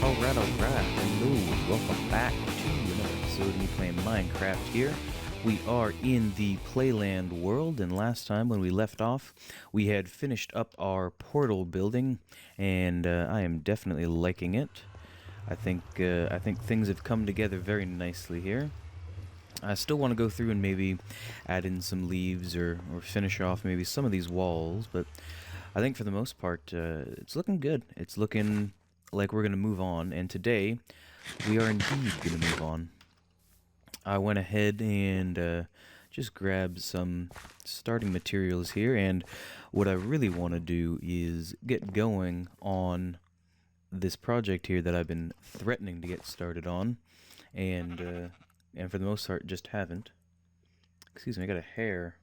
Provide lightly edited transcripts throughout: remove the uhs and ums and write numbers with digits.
Alright, hello, welcome back to another episode of me playing Minecraft here. We are in the Playland world, and last time when we left off, we had finished up our portal building, and I am definitely liking it. I think things have come together very nicely here. I still want to go through and maybe add in some leaves or finish off maybe some of these walls, but I think for the most part, it's looking good. It's looking like we're going to move on, and today we are indeed going to move on. I went ahead and just grabbed some starting materials here, and what I really want to do is get going on this project here that I've been threatening to get started on, and for the most part just haven't. Excuse me, I got a hair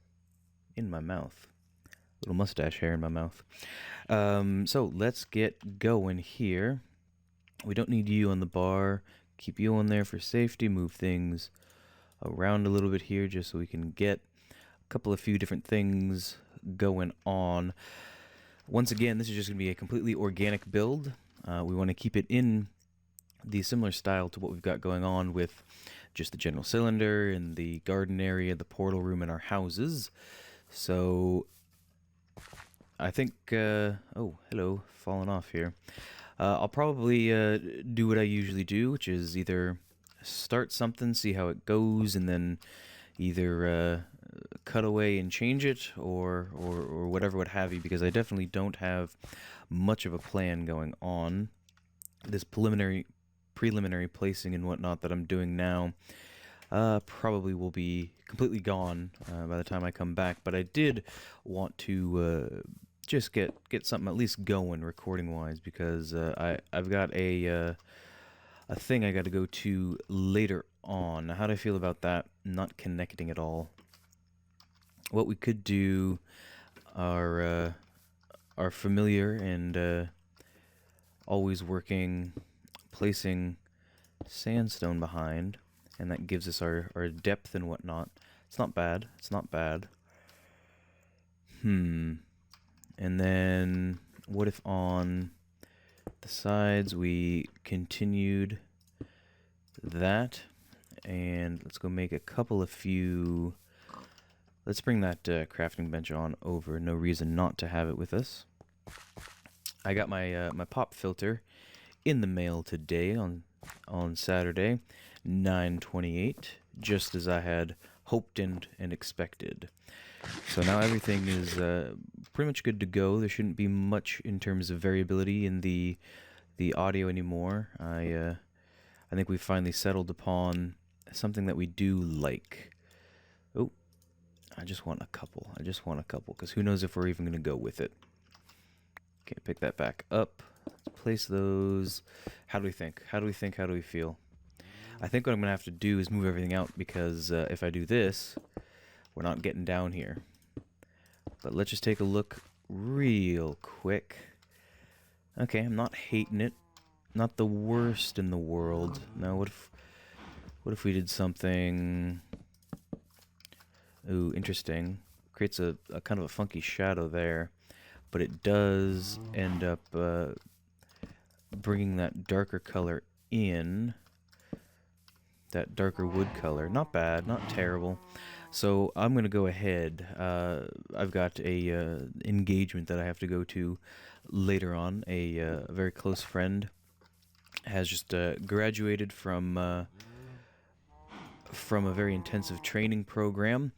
in my mouth. Little mustache hair in my mouth. So let's get going here. We don't need you on the bar. Keep you on there for safety. Move things around a little bit here just so we can get a few different things going on. Once again, this is just going to be a completely organic build. We want to keep it in the similar style to what we've got going on with just the general cylinder and the garden area, the portal room, and our houses. So I think, oh, hello, falling off here. I'll probably do what I usually do, which is either start something, see how it goes, and then either cut away and change it, or whatever what have you, because I definitely don't have much of a plan going on. This preliminary placing and whatnot that I'm doing now probably will be completely gone by the time I come back, but I did want to just get something at least going recording wise, because I've got a thing I got to go to later on. How do I feel about that not connecting at all? What we could do are familiar and always working placing sandstone behind, and that gives us our depth and whatnot. It's not bad. It's not bad. And then what if on the sides we continued that, and let's go make a couple of few. Let's bring that crafting bench on over. No reason not to have it with us. I got my my pop filter in the mail today on Saturday, 9/28, just as I had hoped and expected. So now everything is pretty much good to go. There shouldn't be much in terms of variability in the audio anymore. I think we finally settled upon something that we do like. Oh, I just want a couple. Because who knows if we're even going to go with it. Okay, pick that back up. Let's place those. How do we think? How do we feel? I think what I'm going to have to do is move everything out, because if I do this, we're not getting down here. But let's just take a look real quick. Okay, I'm not hating it. Not the worst in the world. Now, what if we did something... Ooh, interesting. Creates a kind of a funky shadow there. But it does end up bringing that darker color in. That darker wood color. Not bad, not terrible. So I'm going to go ahead. I've got a engagement that I have to go to later on. A very close friend has just graduated from a very intensive training program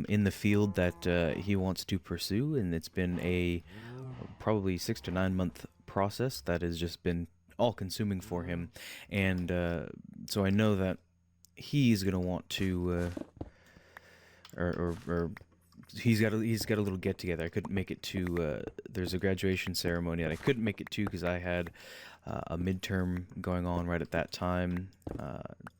in the field that he wants to pursue, and it's been a probably 6 to 9 month process that has just been all-consuming for him, and so I know that he's gonna want to, or he's got a little get together. I couldn't make it to. There's a graduation ceremony that I couldn't make it to because I had a midterm going on right at that time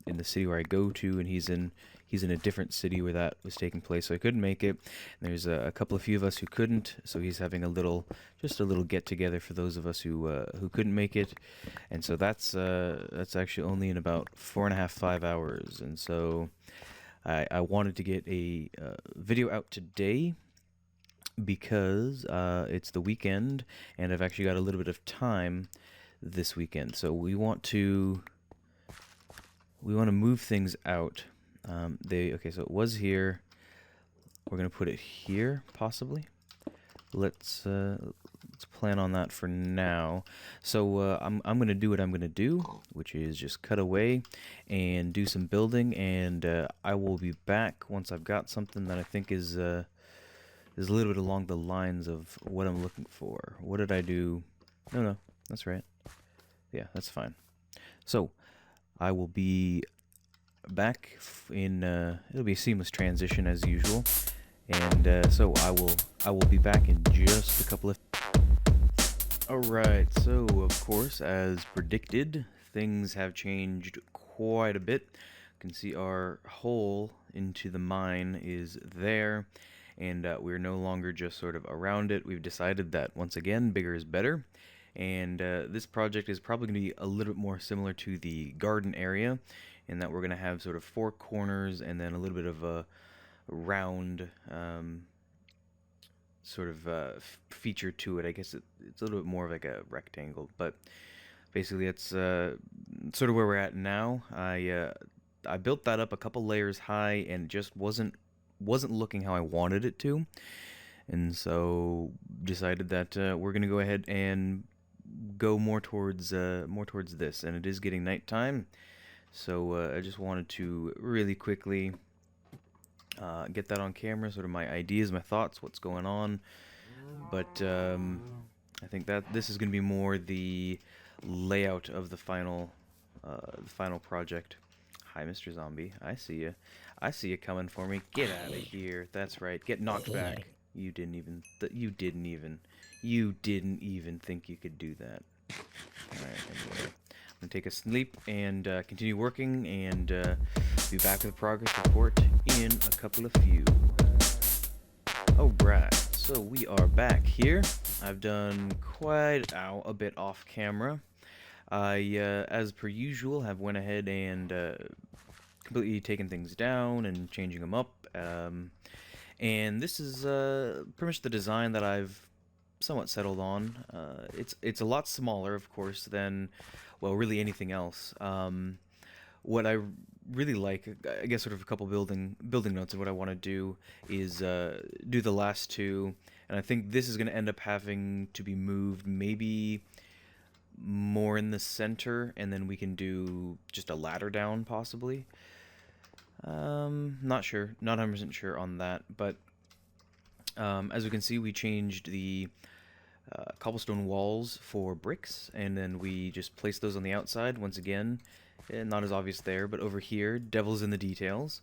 in the city where I go to, and he's in a different city where that was taking place, so I couldn't make it. And there's a few of us who couldn't, so he's having just a little get together for those of us who couldn't make it, and so that's actually only in about 4.5-5 hours, and so I wanted to get a video out today because it's the weekend and I've actually got a little bit of time this weekend. So we want to move things out. Okay, so it was here. We're gonna put it here, possibly. Let's plan on that for now. So I'm gonna do what I'm gonna do, which is just cut away and do some building, and I will be back once I've got something that I think is a little bit along the lines of what I'm looking for. What did I do? No, that's right. Yeah, that's fine. So I will be back in. It'll be a seamless transition as usual, and so I will be back in just a couple of. Alright, so of course, as predicted, things have changed quite a bit. You can see our hole into the mine is there, and we're no longer just sort of around it. We've decided that, once again, bigger is better, and this project is probably going to be a little bit more similar to the garden area, in that we're going to have sort of 4 corners and then a little bit of a round sort of feature to it. I guess it's a little bit more of like a rectangle, but basically it's sort of where we're at now. I built that up a couple layers high, and it just wasn't looking how I wanted it to, and so decided that we're gonna go ahead and go more towards this. And it is getting nighttime, so I just wanted to really quickly get that on camera, sort of my ideas, my thoughts, what's going on. But I think that this is going to be more the layout of the final project. Hi, Mr. Zombie. I see you. I see you coming for me. Get out of here. That's right. Get knocked back. You didn't even think you could do that. All right. Anyway, I'm gonna take a sleep and continue working, and be back with a progress report in a couple of few. Alright, so we are back here. I've done quite a bit off camera. I, as per usual, have went ahead and completely taken things down and changing them up. And this is pretty much the design that I've somewhat settled on. It's a lot smaller, of course, than, well, really anything else. What I really like, I guess, sort of a couple building notes, and what I want to do is do the last 2, and I think this is going to end up having to be moved maybe more in the center, and then we can do just a ladder down, possibly. Not sure, not 100% sure on that, but as we can see, we changed the cobblestone walls for bricks, and then we just placed those on the outside once again. Not as obvious there, but over here, devil's in the details.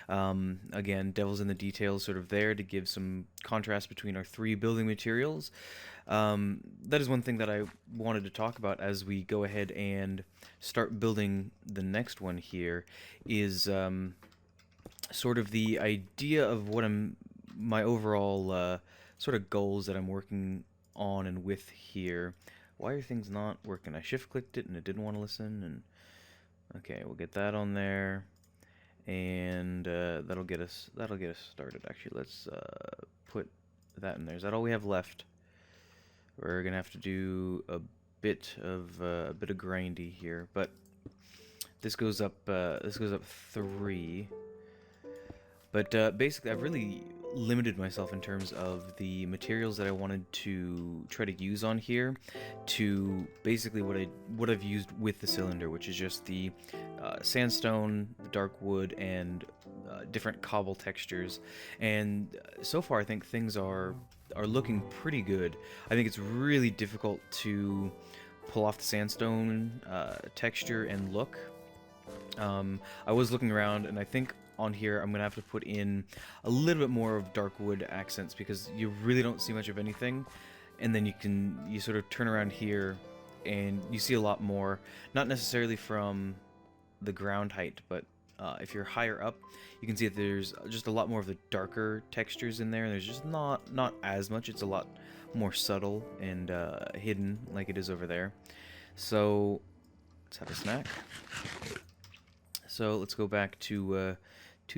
Again, devil's in the details sort of there to give some contrast between our 3 building materials. That is one thing that I wanted to talk about as we go ahead and start building the next one here, is sort of the idea of what my overall sort of goals that I'm working on and with here. Why are things not working? I shift clicked it and it didn't want to listen, and okay, we'll get that on there, and that'll get us started. Actually, let's put that in there. Is that all we have left? We're gonna have to do a bit of grindy here, but this goes up 3. But basically, I've really limited myself in terms of the materials that I wanted to try to use on here, to basically what I've used with the cylinder, which is just the sandstone, the dark wood, and different cobble textures. And so far, I think things are looking pretty good. I think it's really difficult to pull off the sandstone texture and look. I was looking around, and I think on here I'm gonna have to put in a little bit more of dark wood accents, because you really don't see much of anything, and then you sort of turn around here and you see a lot more, not necessarily from the ground height, but if you're higher up, you can see that there's just a lot more of the darker textures in there, and there's just not as much. It's a lot more subtle and hidden, like it is over there. So let's have a snack. So let's go back to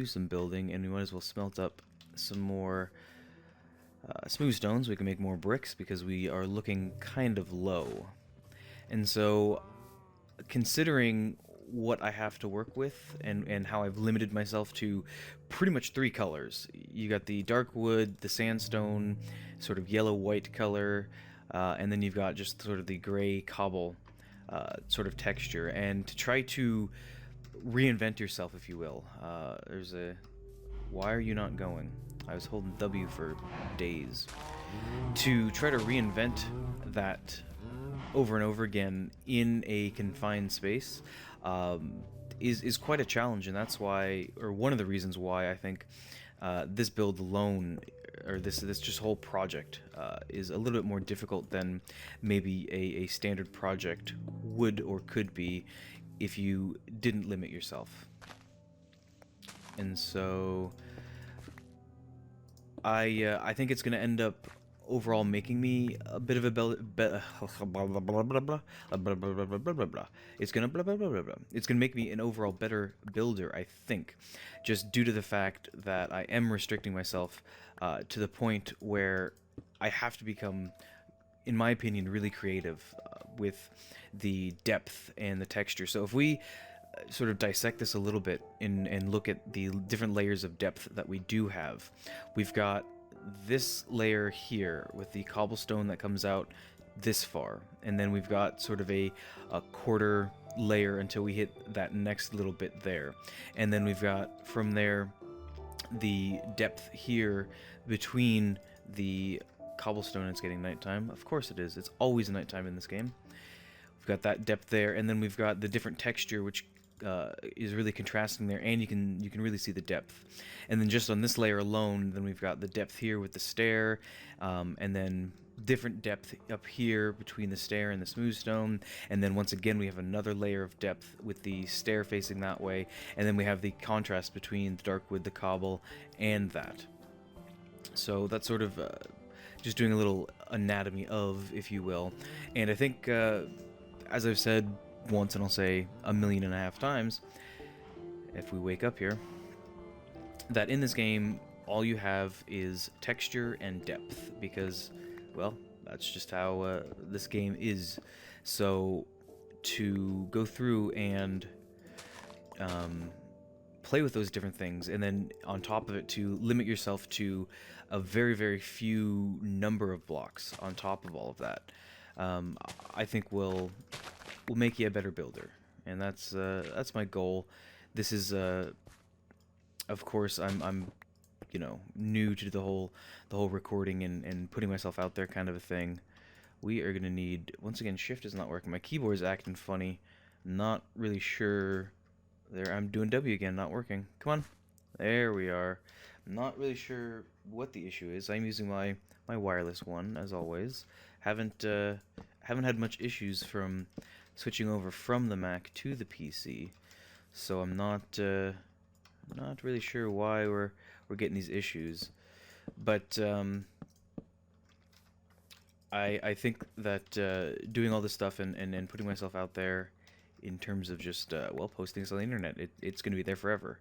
some building, and we might as well smelt up some more smooth stones so we can make more bricks, because we are looking kind of low. And so, considering what I have to work with and how I've limited myself to pretty much three colors. You got the dark wood, the sandstone, sort of yellow-white color, and then you've got just sort of the gray cobble sort of texture. And to try to reinvent yourself, if you will, there's a... Why are you not going? I was holding W for days. To try to reinvent that over and over again in a confined space is quite a challenge, and that's why, or one of the reasons why I think this build alone, or this just whole project, is a little bit more difficult than maybe a standard project would or could be if you didn't limit yourself. And so I think it's going to end up overall making me a bit of a it's gonna make me an overall better builder, I think, just due to the fact that I am restricting myself to the point where I have to become, in my opinion, really creative with the depth and the texture. So if we sort of dissect this a little bit and look at the different layers of depth that we do have, we've got this layer here with the cobblestone that comes out this far, and then we've got sort of a quarter layer until we hit that next little bit there, and then we've got from there the depth here between the cobblestone. It's getting nighttime. Of course it is. It's always nighttime in this game. We've got that depth there, and then we've got the different texture, which is really contrasting there, and you can really see the depth. And then just on this layer alone, then we've got the depth here with the stair, and then different depth up here between the stair and the smooth stone, and then once again we have another layer of depth with the stair facing that way, and then we have the contrast between the dark wood, the cobble, and that. So that's sort of just doing a little anatomy of, if you will. And I think, as I've said once, and I'll say 1.5 million times, if we wake up here, that in this game all you have is texture and depth, because, well, that's just how this game is. So to go through and play with those different things, and then on top of it to limit yourself to a very, very few number of blocks on top of all of that, I think will make you a better builder, and that's my goal. This is, of course, I'm you know, new to the whole recording and putting myself out there kind of a thing. We are gonna need, once again, shift is not working. My keyboard is acting funny. Not really sure. There, I'm doing W again, not working. Come on, there we are. Not really sure what the issue is. I'm using my wireless one as always. Haven't had much issues from switching over from the Mac to the PC, so I'm not really sure why we're getting these issues. But I think that doing all this stuff and putting myself out there in terms of just well, posting this on the internet, it's going to be there forever,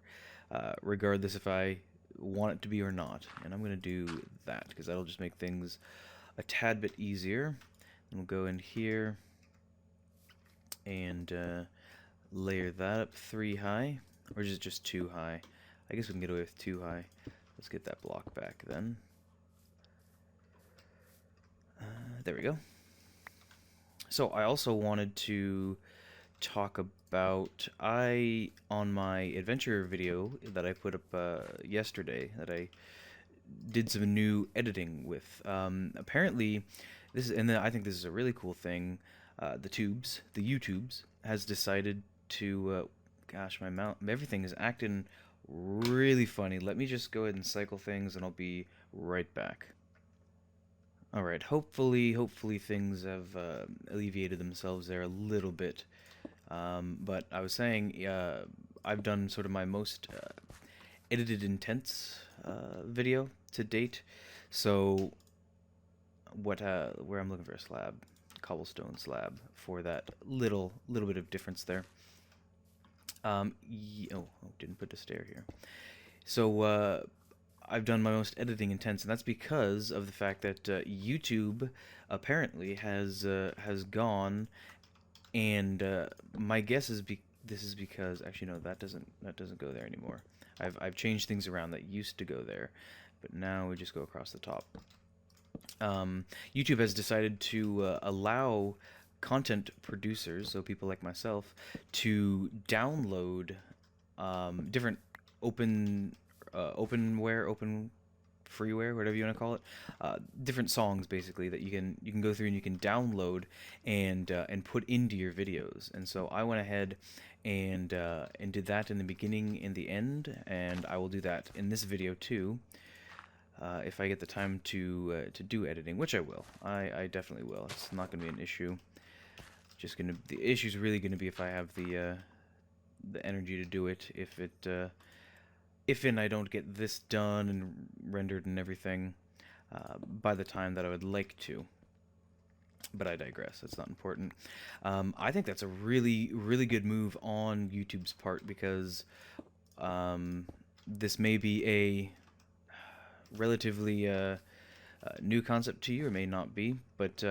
regardless if I want it to be or not. And I'm going to do that because that'll just make things a tad bit easier. And we'll go in here and layer that up 3 high, or is it just 2 high? I guess we can get away with 2 high. Let's get that block back then. There we go. So I also wanted to talk about, on my adventure video that I put up yesterday, that I did some new editing with. Apparently, this is, and I think this is a really cool thing. The YouTubes has decided to, gosh, my mouth, everything is acting really funny. Let me just go ahead and cycle things, and I'll be right back. All right, hopefully things have alleviated themselves there a little bit. But I was saying, I've done sort of my most edited intense video to date. So where I'm looking for a slab, cobblestone slab, for that little bit of difference there. Didn't put the stair here. So I've done my most editing intense, and that's because of the fact that YouTube apparently has gone And my guess is this is because actually no, that doesn't go there anymore. I've changed things around that used to go there, but now we just go across the top. YouTube has decided to allow content producers, so people like myself, to download different open freeware, whatever you want to call it, different songs basically that you can go through and you can download and put into your videos. And so I went ahead and did that in the beginning and the end, and I will do that in this video too. If I get the time to do editing, which I will. I definitely will. It's not going to be an issue. The issue's really going to be if I have the energy to do it. If I don't get this done and rendered and everything by the time that I would like to. But I digress. That's not important. I think that's a really, really good move on YouTube's part, because this may be a relatively new concept to you, or may not be, but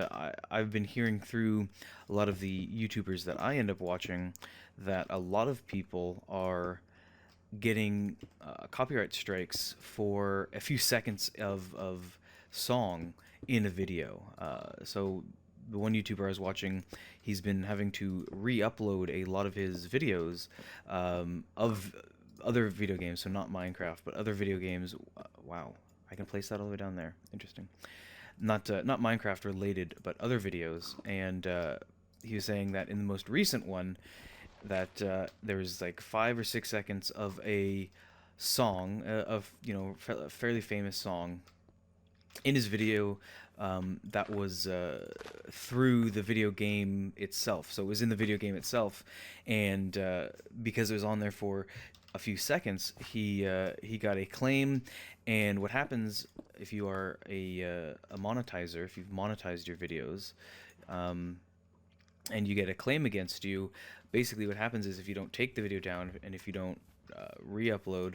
I've been hearing through a lot of the YouTubers that I end up watching that a lot of people are getting copyright strikes for a few seconds of song in a video. So the one YouTuber I was watching, he's been having to re-upload a lot of his videos of other video games, so not Minecraft, but other video games. Wow, I can place that all the way down there. Interesting. Not Minecraft related, but other videos. And he was saying that in the most recent one, that there was like 5 or 6 seconds of a song, of a fairly famous song, in his video that was through the video game itself. So it was in the video game itself, and because it was on there for a few seconds, he got a claim. And what happens if you are a monetizer, if you've monetized your videos, and you get a claim against you, basically what happens is, if you don't take the video down and if you don't re-upload,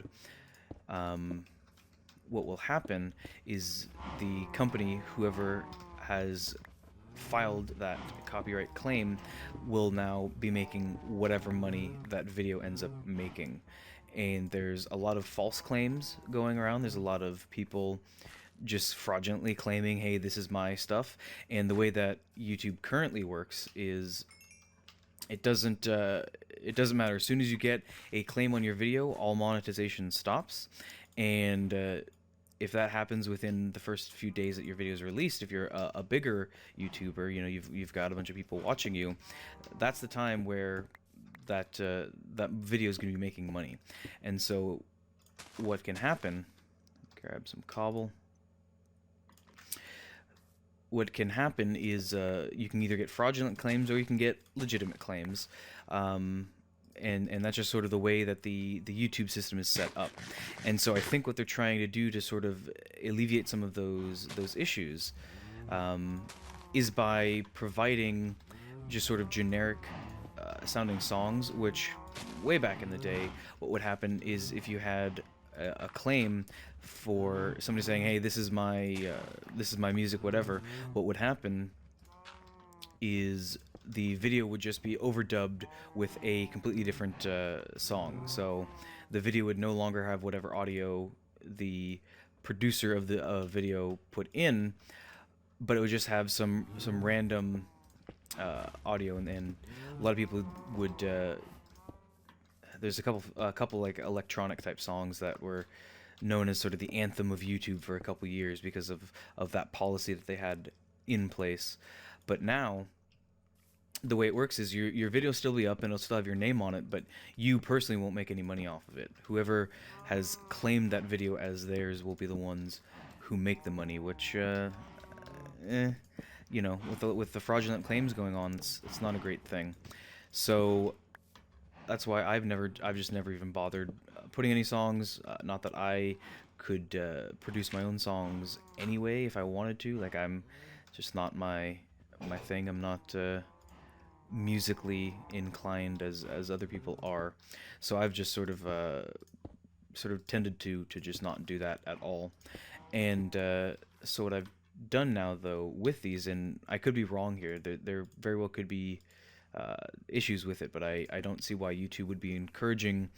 what will happen is the company, whoever has filed that copyright claim, will now be making whatever money that video ends up making. And there's a lot of false claims going around. There's a lot of people just fraudulently claiming, hey, this is my stuff. And the way that YouTube currently works is it doesn't matter. As soon as you get a claim on your video, all monetization stops. And if that happens within the first few days that your video is released, if you're a bigger YouTuber, you've got a bunch of people watching you, that's the time where that video is going to be making money. And so what can happen, grab some cobble, what can happen is you can either get fraudulent claims or you can get legitimate claims. And that's just sort of the way that the YouTube system is set up. And so I think what they're trying to do to sort of alleviate some of those issues is by providing just sort of generic sounding songs, which way back in the day, what would happen is, if you had a claim for somebody saying, hey, this is my music, whatever, what would happen is the video would just be overdubbed with a completely different song. So the video would no longer have whatever audio the producer of the video put in, but it would just have some random audio. And a lot of people would there's a couple like electronic type songs that were known as sort of the anthem of YouTube for a couple years because of that policy that they had in place. But now the way it works is your video will still be up and it'll still have your name on it, but you personally won't make any money off of it. Whoever has claimed that video as theirs will be the ones who make the money, which with the fraudulent claims going on, it's not a great thing. So that's why I've just never even bothered putting any songs. Not that I could produce my own songs anyway if I wanted to. Like, I'm just not my thing. I'm not musically inclined as other people are. So I've just sort of tended to just not do that at all. And so what I've done now, though, with these, and I could be wrong here, there very well could be issues with it, but I don't see why YouTube would be encouraging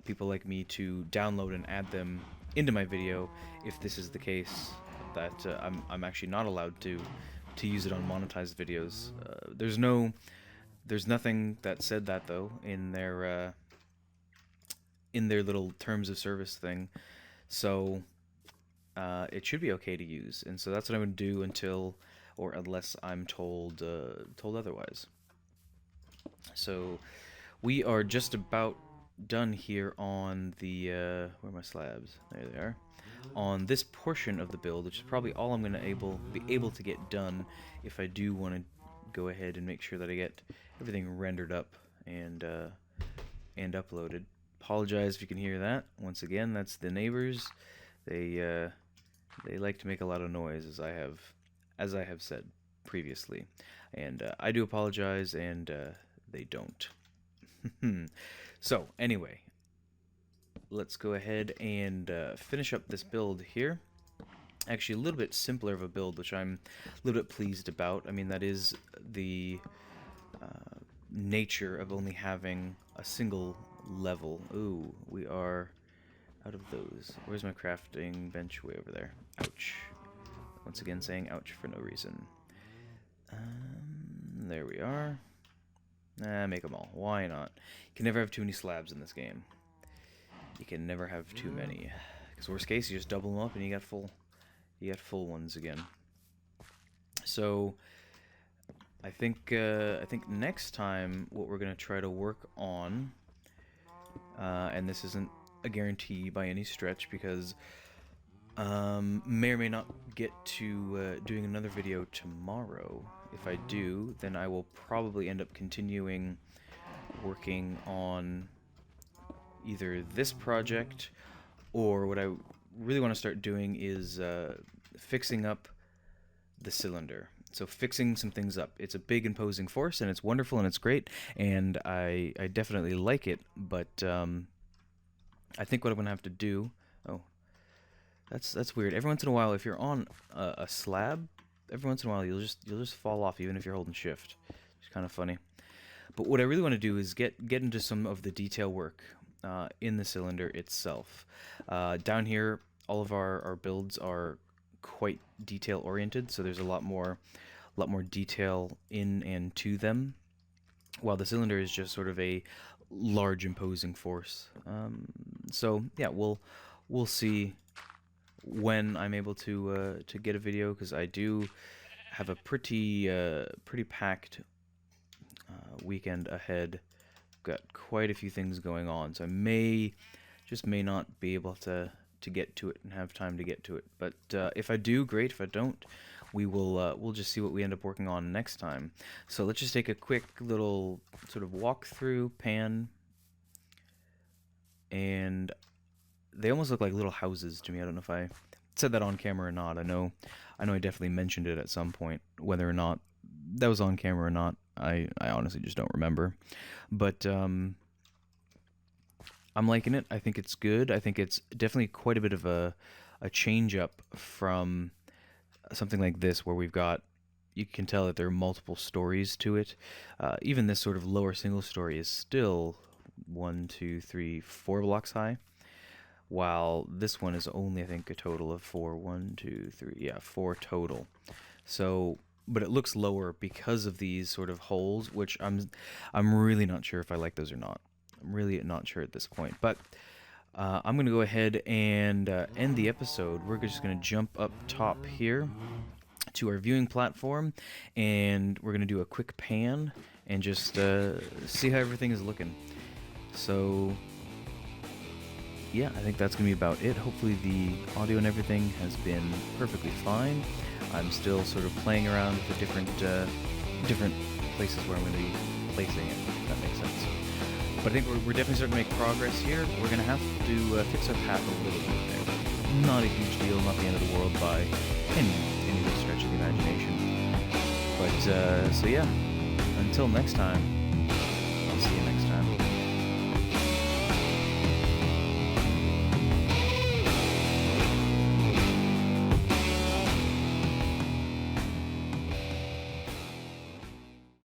people like me to download and add them into my video if this is the case, that I'm actually not allowed to use it on monetized videos. There's nothing that said that, though, in their little terms of service thing, so it should be okay to use, and so that's what I'm going to do unless I'm told otherwise. So we are just about done here on the where are my slabs? There they are. On this portion of the build, which is probably all I'm going to be able to get done if I do want to go ahead and make sure that I get everything rendered up and uploaded. Apologize if you can hear that. Once again, that's the neighbors. They like to make a lot of noise, as I have said previously, and I do apologize, and they don't. So anyway, let's go ahead and finish up this build here. Actually, a little bit simpler of a build, which I'm a little bit pleased about. I mean, that is the nature of only having a single level. Ooh, we are out of those. Where's my crafting bench? Way over there. Ouch. Once again, saying ouch for no reason. There we are. Make them all. Why not? You can never have too many slabs in this game. You can never have too many. Because worst case, you just double them up and you got full ones again. So I think next time what we're gonna try to work on, and this isn't a guarantee by any stretch, because may or may not get to doing another video tomorrow. If I do, then I will probably end up continuing working on either this project, or what I really want to start doing is fixing up the cylinder. So fixing some things up. It's a big imposing force, and it's wonderful, and it's great, and I definitely like it, but I think what I'm going to have to do... Oh, that's weird. Every once in a while, if you're on a slab, every once in a while you'll just fall off, even if you're holding shift. It's kind of funny. But what I really want to do is get into some of the detail work in the cylinder itself. Down here, all of our builds are quite detail oriented, so there's a lot more detail in and to them, while the cylinder is just sort of a large imposing force. So yeah, we'll see when I'm able to get a video, because I do have a pretty packed weekend ahead. Got quite a few things going on, so I may not be able to get to it and have time to get to it. But if I do, great. If I don't, we'll just see what we end up working on next time. So let's just take a quick little sort of walk through, pan, and they almost look like little houses to me. I don't know if I said that on camera or not. I know I definitely mentioned it at some point. Whether or not that was on camera or not, I honestly just don't remember. But I'm liking it. I think it's good. I think it's definitely quite a bit of a change up from something like this, where we've got, you can tell that there are multiple stories to it. Even this sort of lower single story is still 1, 2, 3, 4 blocks high, while this one is only, I think, a total of 4. 1, 2, 3, yeah, 4 total. So, but it looks lower because of these sort of holes, which I'm really not sure if I like those or not. I'm really not sure at this point. But I'm going to go ahead and end the episode. We're just going to jump up top here to our viewing platform, and we're going to do a quick pan and just see how everything is looking. So yeah, I think that's going to be about it. Hopefully the audio and everything has been perfectly fine. I'm still sort of playing around with the different places where I'm going to be placing it, if that makes sense. But I think we're definitely starting to make progress here. We're going to have to fix our path a little bit there. Not a huge deal, not the end of the world by any real stretch of the imagination. But, so yeah, until next time.